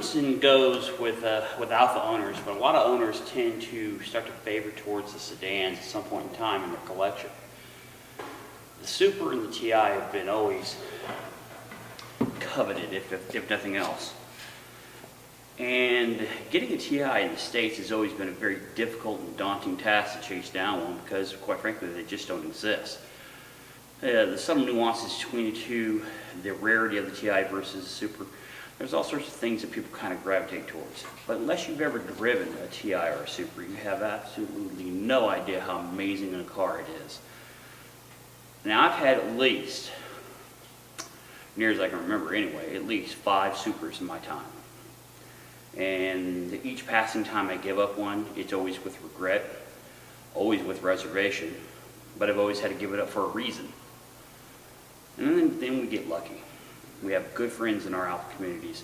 comes and goes with Alfa owners, but a lot of owners tend to start to favor towards the sedans at some point in time in their collection. The Super and the TI have been always coveted, if nothing else. And getting a TI in the States has always been a very difficult and daunting task to chase down one because, quite frankly, they just don't exist. The subtle nuances between the two, the rarity of the TI versus the Super, there's all sorts of things that people kind of gravitate towards. But unless you've ever driven a TI or a Super, you have absolutely no idea how amazing a car it is. Now, I've had at least, near as I can remember anyway, at least 5 Supers in my time. And each passing time I give up one, it's always with regret, always with reservation, but I've always had to give it up for a reason. And then we get lucky. We have good friends in our Alfa communities.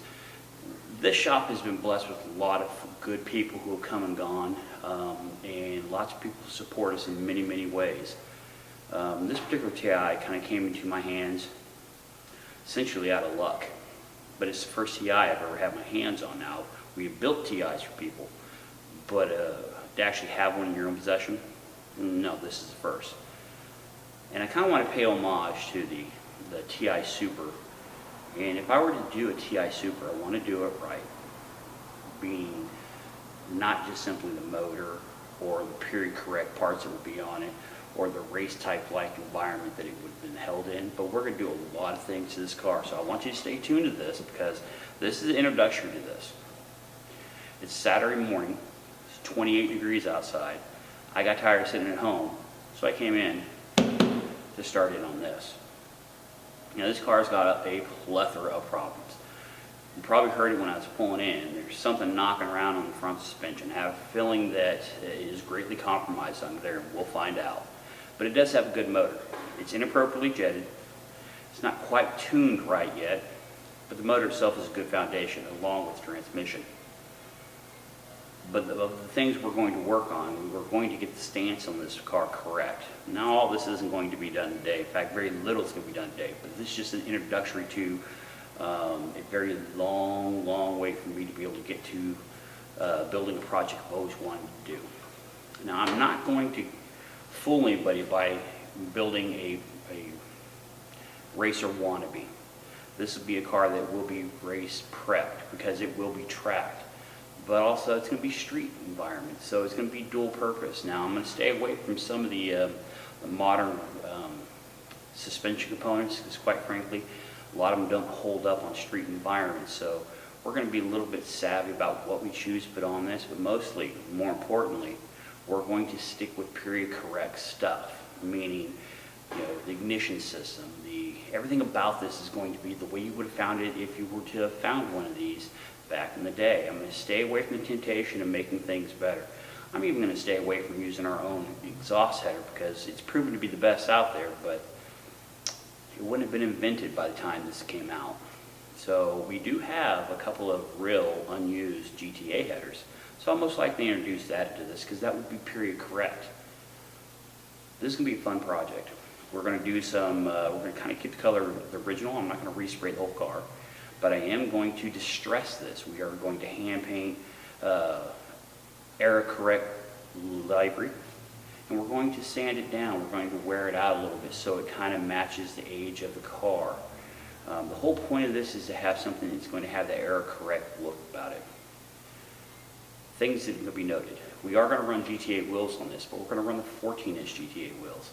This shop has been blessed with a lot of good people who have come and gone, and lots of people support us in many, many ways. This particular TI kind of came into my hands essentially out of luck, but it's the first TI I've ever had my hands on now. We have built TIs for people, but to actually have one in your own possession, no, this is the first. And I kind of want to pay homage to the TI Super. And if I were to do a TI Super, I want to do it right, being not just simply the motor or the period correct parts that would be on it, or the race type like environment that it would have been held in, but we're going to do a lot of things to this car. So I want you to stay tuned to this because this is an introduction to this. It's Saturday morning, it's 28 degrees outside. I got tired of sitting at home, so I came in to start in on this. Now this car's got a plethora of problems. You probably heard it when I was pulling in. There's something knocking around on the front suspension. I have a feeling that it is greatly compromised under there, and we'll find out. But it does have a good motor. It's inappropriately jetted. It's not quite tuned right yet, but the motor itself is a good foundation along with transmission. But of the things we're going to work on, we're going to get the stance on this car correct. Now all this isn't going to be done today. In fact, very little is going to be done today. But this is just an introductory to a very long, long way for me to be able to get to building a project I've always wanted to do. Now I'm not going to fool anybody by building a racer wannabe. This will be a car that will be race prepped because it will be tracked. But also it's going to be street environment, so it's going to be dual purpose. Now I'm going to stay away from some of the modern suspension components because quite frankly a lot of them don't hold up on street environments. So we're going to be a little bit savvy about what we choose to put on this, but mostly, more importantly, we're going to stick with period correct stuff, meaning the ignition system, everything about this is going to be the way you would have found it if you were to have found one of these back in the day. I'm going to stay away from the temptation of making things better. I'm even going to stay away from using our own exhaust header because it's proven to be the best out there, but it wouldn't have been invented by the time this came out. So we do have a couple of real unused GTA headers. So I'll most likely introduce that into this because that would be period correct. This is going to be a fun project. We're going to do some, we're going to kind of keep the color of the original. I'm not going to respray the whole car. But I am going to distress this. We are going to hand paint era correct livery, and we're going to sand it down. We're going to wear it out a little bit so it kind of matches the age of the car. The whole point of this is to have something that's going to have the era correct look about it. Things that will be noted. We are going to run GTA wheels on this, but we're going to run the 14-inch GTA wheels.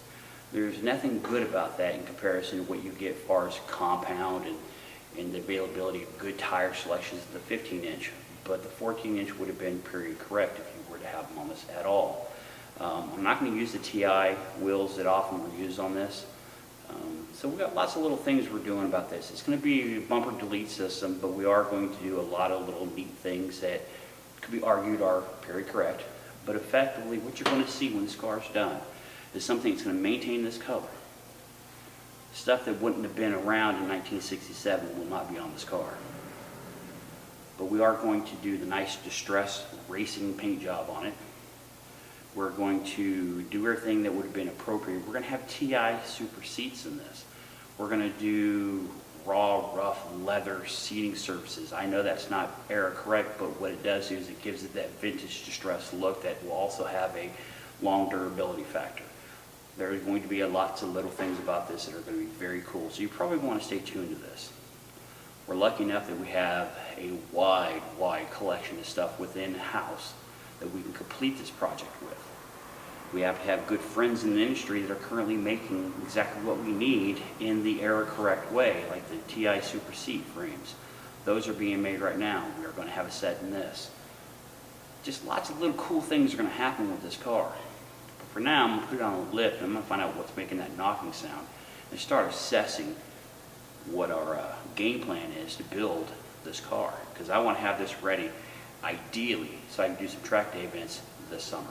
There's nothing good about that in comparison to what you get as far as compound and the availability of good tire selections of the 15-inch, but the 14-inch would have been period correct if you were to have them on this at all. I'm not going to use the TI wheels that often were used on this, so we've got lots of little things we're doing about this. It's going to be a bumper delete system, but we are going to do a lot of little neat things that could be argued are period correct, but effectively what you're going to see when this car is done is something that's going to maintain this color. Stuff that wouldn't have been around in 1967 will not be on this car. But we are going to do the nice distress racing paint job on it. We're going to do everything that would have been appropriate. We're going to have TI Super seats in this. We're going to do raw, rough leather seating surfaces. I know that's not era correct, but what it does is it gives it that vintage distressed look that will also have a long durability factor. There are going to be lots of little things about this that are going to be very cool, so you probably want to stay tuned to this. We're lucky enough that we have a wide collection of stuff within the house that we can complete this project with. We have to have good friends in the industry that are currently making exactly what we need in the era correct way, like the TI Super Seat frames. Those are being made right now. We are going to have a set in this. Just lots of little cool things are going to happen with this car. But for now, I'm going to put it on a lift and I'm going to find out what's making that knocking sound and start assessing what our game plan is to build this car, because I want to have this ready ideally so I can do some track day events this summer.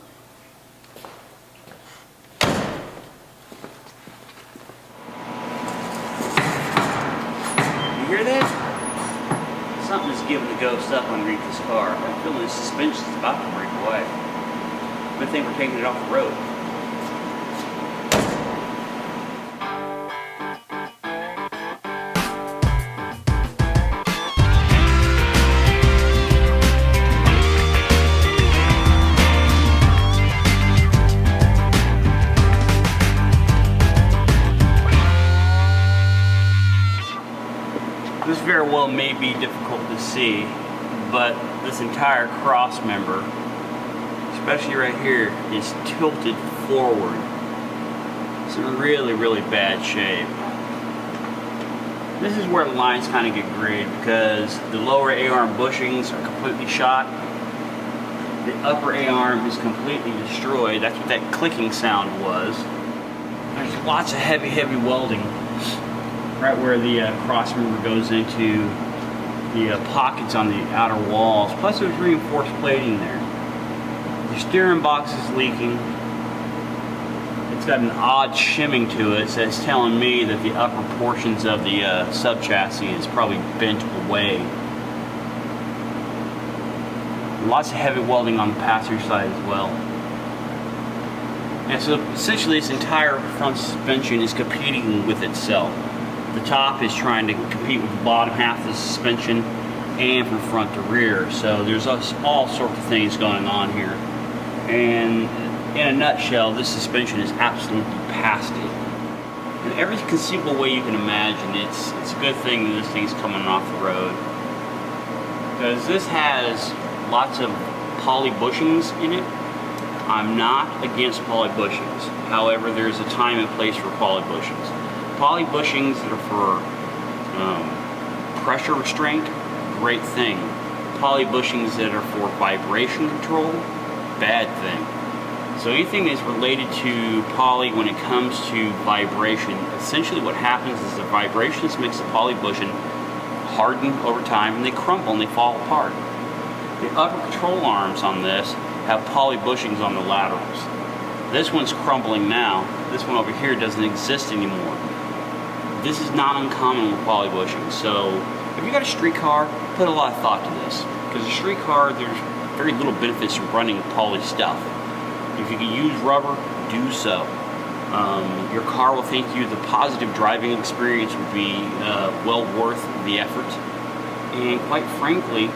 You hear that? Something is giving the ghost up underneath this car. I'm feeling the suspension is about to break away. Good thing we're taking it off the road. This very well may be difficult to see, but this entire cross member, especially right here, is tilted forward. It's in really bad shape. This is where the lines kind of get grayed because the lower A-arm bushings are completely shot. The upper A-arm is completely destroyed. That's what that clicking sound was. There's lots of heavy welding right where the cross member goes into the pockets on the outer walls. Plus there's reinforced plating there. The steering box is leaking. It's got an odd shimming to it, so it's telling me that the upper portions of the sub-chassis is probably bent away. Lots of heavy welding on the passenger side as well. And so essentially this entire front suspension is competing with itself. The top is trying to compete with the bottom half of the suspension and from front to rear. So there's all sorts of things going on here. And in a nutshell, this suspension is absolutely past it. In every conceivable way you can imagine, it's a good thing that this thing's coming off the road. Because this has lots of poly bushings in it. I'm not against poly bushings. However, there's a time and place for poly bushings. Poly bushings that are for pressure restraint, great thing. Poly bushings that are for vibration control, bad thing. So anything that's related to poly when it comes to vibration, essentially what happens is the vibrations makes the poly bushing harden over time and they crumble and they fall apart. The upper control arms on this have poly bushings on the laterals. This one's crumbling now. This one over here doesn't exist anymore. This is not uncommon with poly bushings. So if you got a street car, put a lot of thought to this. Because a street car, there's very little benefits from running poly stuff. If you can use rubber, do so. Your car will thank you. The positive driving experience would be well worth the effort. And quite frankly,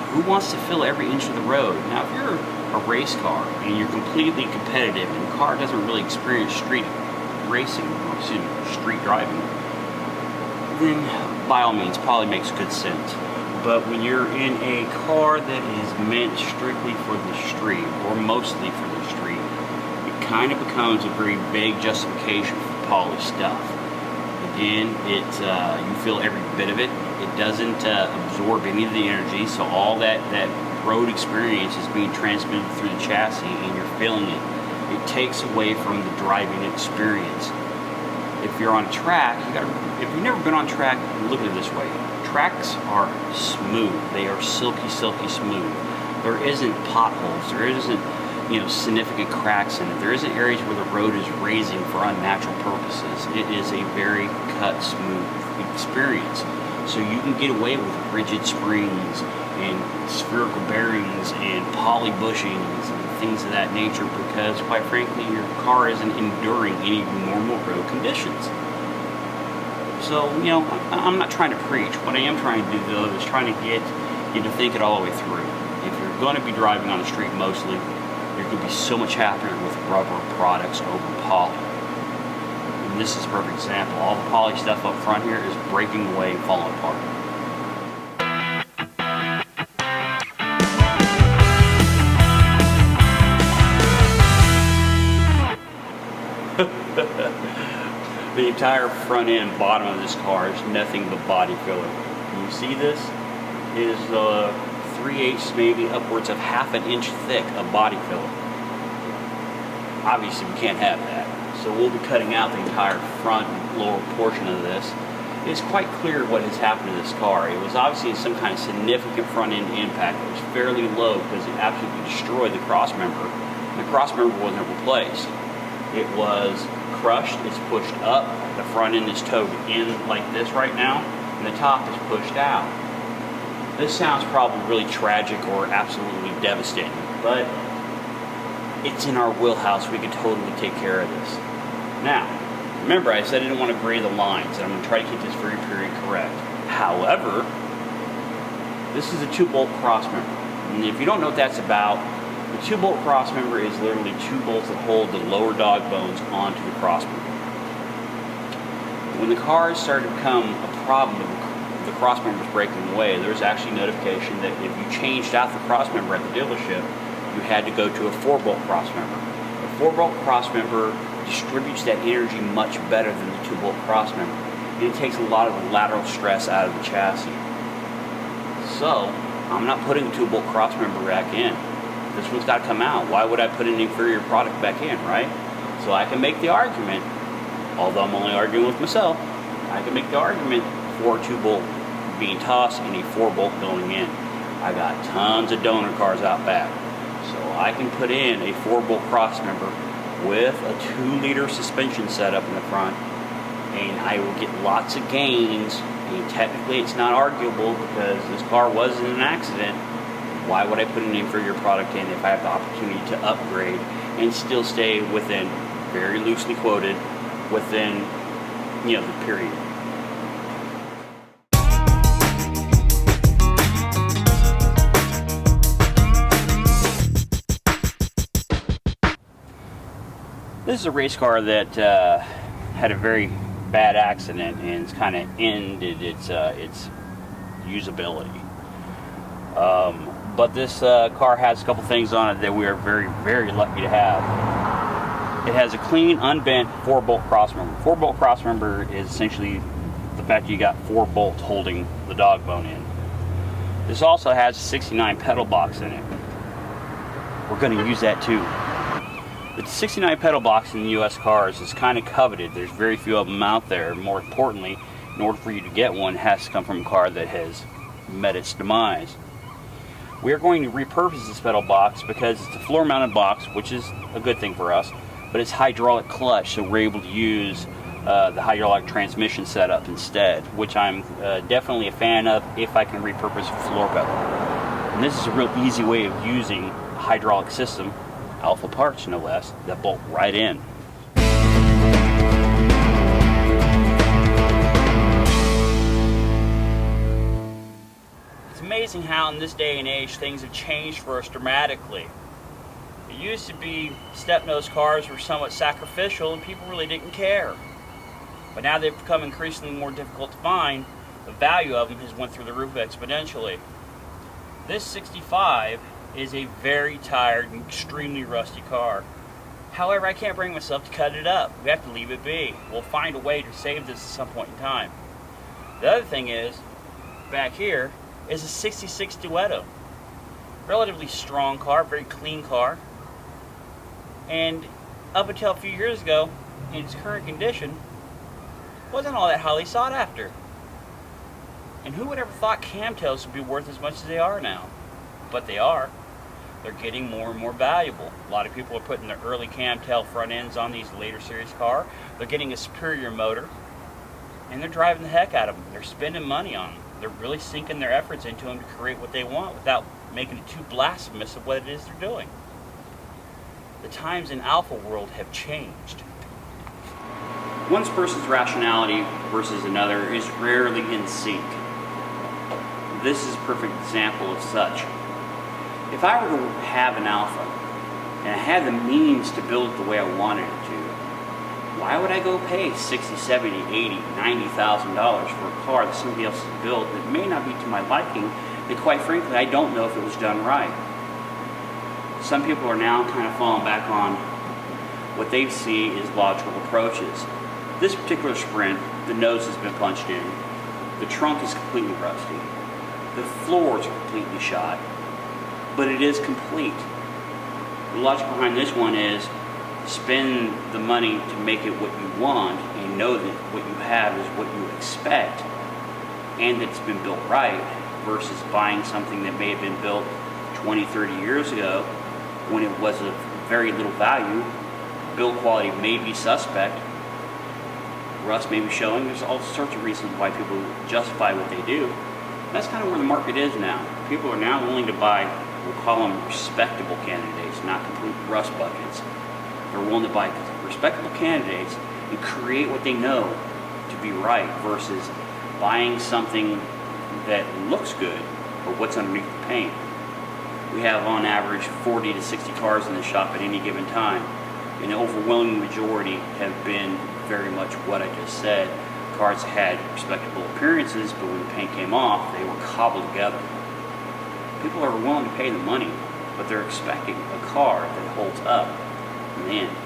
who wants to fill every inch of the road? Now, if you're a race car and you're completely competitive and the car doesn't really experience street racing, or street driving, then by all means, poly makes good sense. But when you're in a car that is meant strictly for the street, or mostly for the street, it kind of becomes a very vague justification for poly stuff. Again, you feel every bit of it. It doesn't absorb any of the energy, so all that road experience is being transmitted through the chassis and you're feeling it. It takes away from the driving experience. If you're on a track, if you've never been on track, look at it this way. Tracks are smooth. They are silky smooth. There isn't potholes. There isn't, significant cracks in it. There isn't areas where the road is raising for unnatural purposes. It is a very cut, smooth experience. So you can get away with rigid springs and spherical bearings and poly bushings and things of that nature because, quite frankly, your car isn't enduring any normal road conditions. So, you know, I'm not trying to preach. What I am trying to do, though, is trying to get you to think it all the way through. If you're going to be driving on the street mostly, you're going to be so much happier with rubber products over poly. And this is a perfect example. All the poly stuff up front here is breaking away and falling apart. The entire front end and bottom of this car is nothing but body filler. Can you see this? It is 3/8, maybe upwards of ½ an inch thick of body filler. Obviously we can't have that. So we'll be cutting out the entire front and lower portion of this. It's quite clear what has happened to this car. It was obviously some kind of significant front end impact. It was fairly low because it absolutely destroyed the cross member. And the cross member wasn't replaced. It was crushed, it's pushed up, the front end is towed in like this right now, and the top is pushed out. This sounds probably really tragic or absolutely devastating, but it's in our wheelhouse. We can totally take care of this. Now, remember I said I didn't want to gray the lines, and I'm going to try to keep this very period correct. However, this is a 2-bolt cross member, and if you don't know what that's about, the 2-bolt cross member is literally 2 bolts that hold the lower dog bones onto the cross member. When the cars started to become a problem with the cross members breaking away, there was actually notification that if you changed out the cross member at the dealership, you had to go to a 4-bolt cross member. The 4-bolt cross member distributes that energy much better than the 2-bolt cross member. And it takes a lot of the lateral stress out of the chassis. So, I'm not putting a 2-bolt cross member back in. This one's got to come out. Why would I put an inferior product back in, right? So I can make the argument, although I'm only arguing with myself, I can make the argument for a 2-bolt being tossed and a 4-bolt going in. I got tons of donor cars out back. So I can put in a 4-bolt cross member with a 2-liter suspension setup in the front, and I will get lots of gains. And technically it's not arguable because this car was in an accident. Why would I put an inferior product in if I have the opportunity to upgrade and still stay within, very loosely quoted, within, you know, the period? This is a race car that had a very bad accident and it's kind of ended its usability. But this car has a couple things on it that we are very, very lucky to have. It has a clean, unbent 4-bolt cross member. 4-bolt cross member is essentially the fact that you got 4 bolts holding the dog bone in. This also has a 69 pedal box in it. We're going to use that too. The 69 pedal box in US cars is kind of coveted. There's very few of them out there. More importantly, in order for you to get one, it has to come from a car that has met its demise. We are going to repurpose this pedal box because it's a floor mounted box, which is a good thing for us, but it's hydraulic clutch, so we're able to use the hydraulic transmission setup instead, which I'm definitely a fan of if I can repurpose a floor pedal. And this is a real easy way of using a hydraulic system, Alfa parts no less, that bolt right in. It's amazing how in this day and age things have changed for us dramatically. It used to be step-nose cars were somewhat sacrificial and people really didn't care. But now they've become increasingly more difficult to find. The value of them has went through the roof exponentially. This 65 is a very tired and extremely rusty car. However, I can't bring myself to cut it up. We have to leave it be. We'll find a way to save this at some point in time. The other thing is, back here, is a 66 Duetto. Relatively strong car, very clean car. And up until a few years ago, in its current condition, wasn't all that highly sought after. And who would ever thought camtails would be worth as much as they are now? But they are. They're getting more and more valuable. A lot of people are putting their early camtail front ends on these later series car. They're getting a superior motor, and they're driving the heck out of them. They're spending money on them. They're really sinking their efforts into them to create what they want without making it too blasphemous of what it is they're doing. The times in Alfa world have changed. One person's rationality versus another is rarely in sync. This is a perfect example of such. If I were to have an Alfa and I had the means to build it the way I wanted it to, why would I go pay $60, $70, $80, $90,000 for a car that somebody else has built that may not be to my liking, that quite frankly I don't know if it was done right? Some people are now kind of falling back on what they see as logical approaches. This particular Sprint, the nose has been punched in, the trunk is completely rusty, the floor is completely shot, but it is complete. The logic behind this one is spend the money to make it what you want and know that what you have is what you expect and that it's been built right, versus buying something that may have been built 20, 30 years ago when it was of very little value. Build quality may be suspect, rust may be showing. There's all sorts of reasons why people justify what they do. That's kind of where the market is now. People are now willing to buy, we'll call them respectable candidates, not complete rust buckets. They're willing to buy respectable candidates and create what they know to be right, versus buying something that looks good but what's underneath the paint. We have on average 40 to 60 cars in the shop at any given time, and the overwhelming majority have been very much what I just said. Cars had respectable appearances, but when the paint came off, they were cobbled together. People are willing to pay the money, but they're expecting a car that holds up in the end.